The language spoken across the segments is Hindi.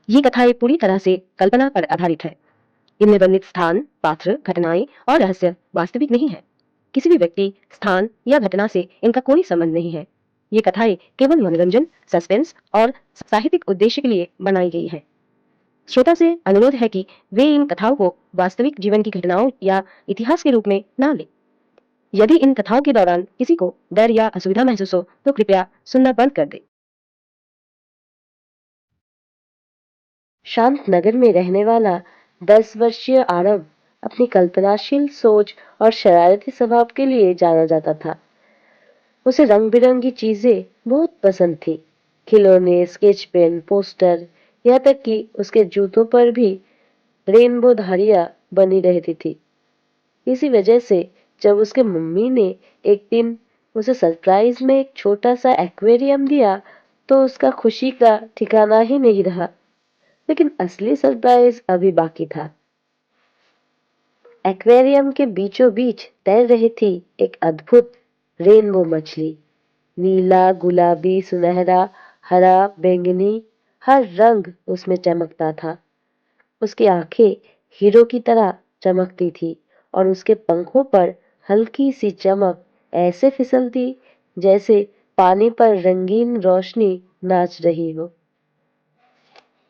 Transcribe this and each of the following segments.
ये कथाएं पूरी तरह से कल्पना पर आधारित है। इनमें वर्णित स्थान, पात्र, घटनाएं और रहस्य वास्तविक नहीं है। किसी भी व्यक्ति, स्थान या घटना से इनका कोई संबंध नहीं है। ये कथाएं केवल मनोरंजन, सस्पेंस और साहित्यिक उद्देश्य के लिए बनाई गई है। श्रोता से अनुरोध है कि वे इन कथाओं को वास्तविक जीवन की घटनाओं या इतिहास के रूप में ना लें। यदि इन कथाओं के दौरान किसी को डर या असुविधा महसूस हो तो कृपया सुनना बंद कर दें। शांत नगर में रहने वाला 10 वर्षीय आरव अपनी कल्पनाशील सोच और शरारती स्वभाव के लिए जाना जाता था। उसे रंग बिरंगी चीजें बहुत पसंद थी। खिलौने, स्केच पेन, पोस्टर, यहाँ तक कि उसके जूतों पर भी रेनबो धारियां बनी रहती थी। इसी वजह से जब उसके मम्मी ने एक दिन उसे सरप्राइज में एक छोटा सा एक्वेरियम दिया तो उसका खुशी का ठिकाना ही नहीं रहा। लेकिन असली सरप्राइज अभी बाकी था। एक्वेरियम के बीचों बीच तैर रही थी एक अद्भुत रेनबो मछली। नीला, गुलाबी, सुनहरा, हरा, बैंगनी, हर रंग उसमें चमकता था। उसकी आंखें हीरो की तरह चमकती थी और उसके पंखों पर हल्की सी चमक ऐसे फिसलती जैसे पानी पर रंगीन रोशनी नाच रही हो।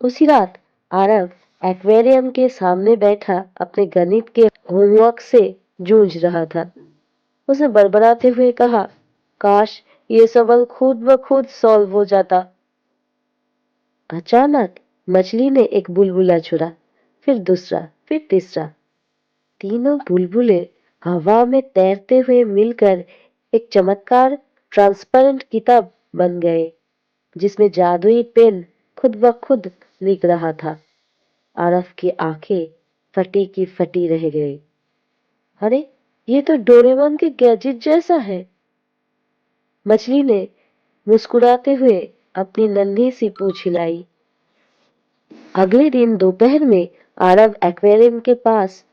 उसी रात आरव एक्वेरियम के सामने बैठा अपने गणित के होमवर्क से जूझ रहा था। उसने बड़बड़ाते हुए कहा, काश ये सवाल खुद ब खुद सॉल्व हो जाता। अचानक मछली ने एक बुलबुला छोड़ा, फिर दूसरा, फिर तीसरा। तीनों बुलबुले हवा में तैरते हुए मिलकर एक चमत्कार ट्रांसपेरेंट किताब बन गए, जिसमें जादुई पेन खुद ब खुद लिख रहा था। आरव की आंखें फटी की फटी रह गई। अरे, ये तो डोरेमोन के गैजेट जैसा है। मछली ने मुस्कुराते हुए अपनी नन्ही सी पूंछ हिलाई। अगले दिन दोपहर में आरव एक्वेरियम के पास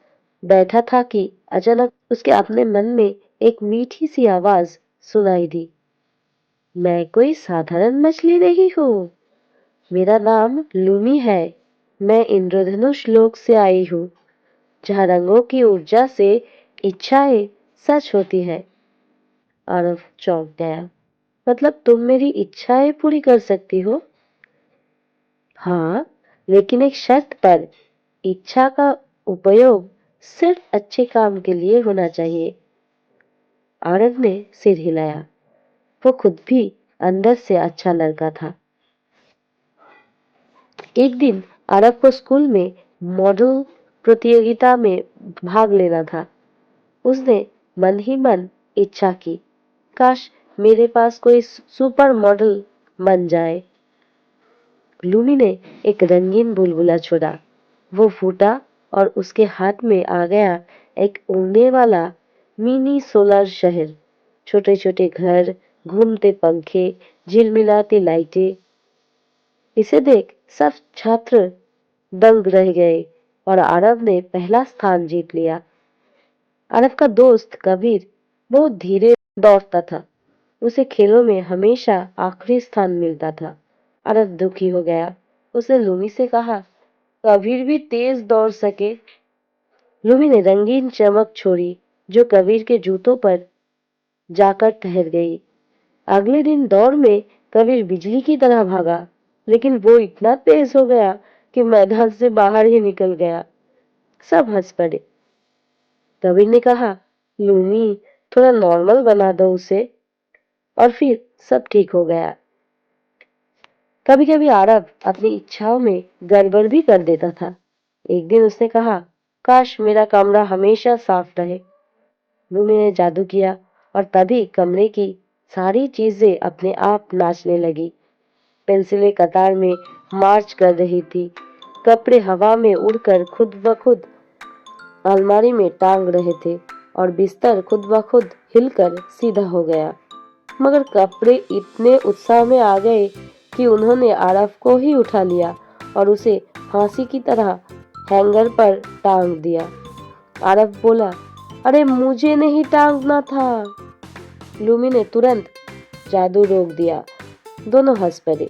बैठा था कि अचानक उसके अपने मन में एक मीठी सी आवाज सुनाई दी। मैं कोई साधारण मछली नहीं हूँ। मेरा नाम लूमी है। मैं इंद्रधनुष लोक से आई हूँ, जहाँ रंगों की ऊर्जा से इच्छाएं सच होती है। आरव चौंक गया। मतलब तुम मेरी इच्छाएं पूरी कर सकती हो? हाँ, लेकिन एक शर्त पर। इच्छा का उपयोग सिर्फ अच्छे काम के लिए होना चाहिए। आरव ने सिर हिलाया। वो खुद भी अंदर से अच्छा लड़का था। एक दिन आरव को स्कूल में मॉडल प्रतियोगिता में भाग लेना था। उसने मन ही मन इच्छा की, काश मेरे पास कोई सुपर मॉडल बन जाए। लूमी ने एक रंगीन बुलबुला छोड़ा। वो फूटा और उसके हाथ में आ गया एक उड़ने वाला मिनी सोलर शहर। छोटे छोटे घर, घूमते पंखे, झिलमिलाती लाइटें। इसे देख सब छात्र दंग रह गए और आरव ने पहला स्थान जीत लिया। आरव का दोस्त कबीर बहुत धीरे दौड़ता था। उसे खेलों में हमेशा आखिरी स्थान मिलता था। आरव दुखी हो गया। उसने लूमी से कहा, कबीर भी तेज दौड़ सके। लूमी ने रंगीन चमक छोड़ी जो कबीर के जूतों पर जाकर ठहर गई। अगले दिन दौड़ में कबीर बिजली की तरह भागा, लेकिन वो इतना तेज हो गया कि मैदान से बाहर ही निकल गया। सब हंस पड़े। कबीर ने कहा, लूमी, थोड़ा नॉर्मल बना दो उसे। और फिर सब ठीक हो गया। कभी कभी आरव अपनी इच्छाओं में गड़बड़ भी कर देता था। एक दिन उसने कहा, काश मेरा कमरा हमेशा साफ रहे। लूमी ने जादू किया और तभी कमरे की सारी चीजें अपने आप नाचने लगी। पेंसिलें कतार में मार्च कर रही थी। कपड़े हवा में उड़कर खुद ब खुद अलमारी में टांग रहे थे और बिस्तर खुद ब खुद हिलकर सीधा हो गया। मगर कपड़े इतने उत्साह में आ गए कि उन्होंने आरव को ही उठा लिया और उसे फांसी की तरह हैंगर पर टांग दिया। आरव बोला, अरे मुझे नहीं टांगना था। लूमी ने तुरंत जादू रोक दिया। दोनों हंस पड़े।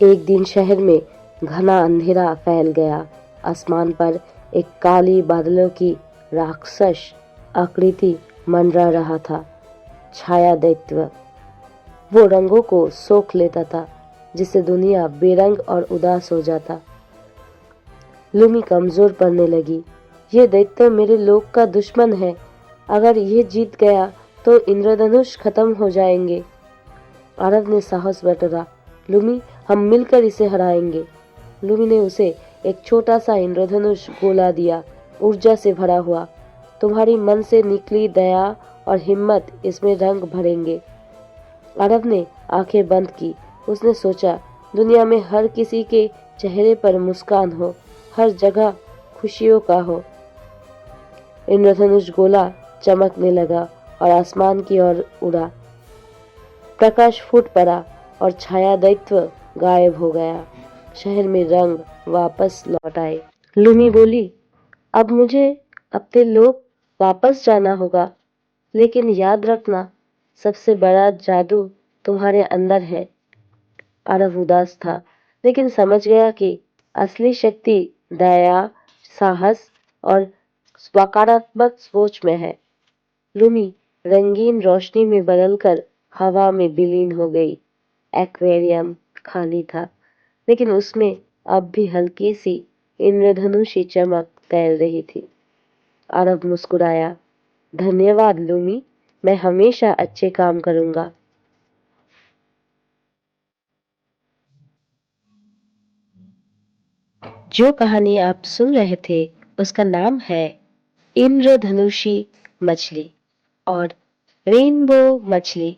एक दिन शहर में घना अंधेरा फैल गया। आसमान पर एक काली बादलों की राक्षस आकृति मंडरा रहा था। छाया दैत्य। वो रंगों को सोख लेता था, जिससे दुनिया बेरंग और उदास हो जाता। लूमी कमजोर पड़ने लगी। ये दैत्य मेरे लोक का दुश्मन है। अगर ये जीत गया तो इंद्रधनुष खत्म हो जाएंगे। आरव ने साहस बटोरा। लूमी, हम मिलकर इसे हराएंगे। लूमी ने उसे एक छोटा सा इंद्रधनुष गोला दिया, ऊर्जा से भरा हुआ। तुम्हारी मन से निकली दया और हिम्मत इसमें रंग भरेंगे। आरव ने आंखें बंद की। उसने सोचा, दुनिया में हर किसी के चेहरे पर मुस्कान हो, हर जगह खुशियों का हो। इंद्रधनुष गोला चमकने लगा और आसमान की ओर उड़ा। प्रकाश फूट पड़ा और छाया दैत्य गायब हो गया। शहर में रंग वापस लौट आए। लूमी बोली, अब मुझे अपने लोक वापस जाना होगा, लेकिन याद रखना, सबसे बड़ा जादू तुम्हारे अंदर है। आरव उदास था, लेकिन समझ गया कि असली शक्ति दया, साहस और सकारात्मक सोच में है। लूमी रंगीन रोशनी में बदलकर हवा में विलीन हो गई। एक्वेरियम खाली था, लेकिन उसमें अब भी हल्की सी इंद्रधनुषी चमक तैर रही थी। आरव मुस्कुराया। धन्यवाद लूमी, मैं हमेशा अच्छे काम करूंगा। जो कहानी आप सुन रहे थे उसका नाम है इंद्रधनुषी मछली और रेनबो मछली।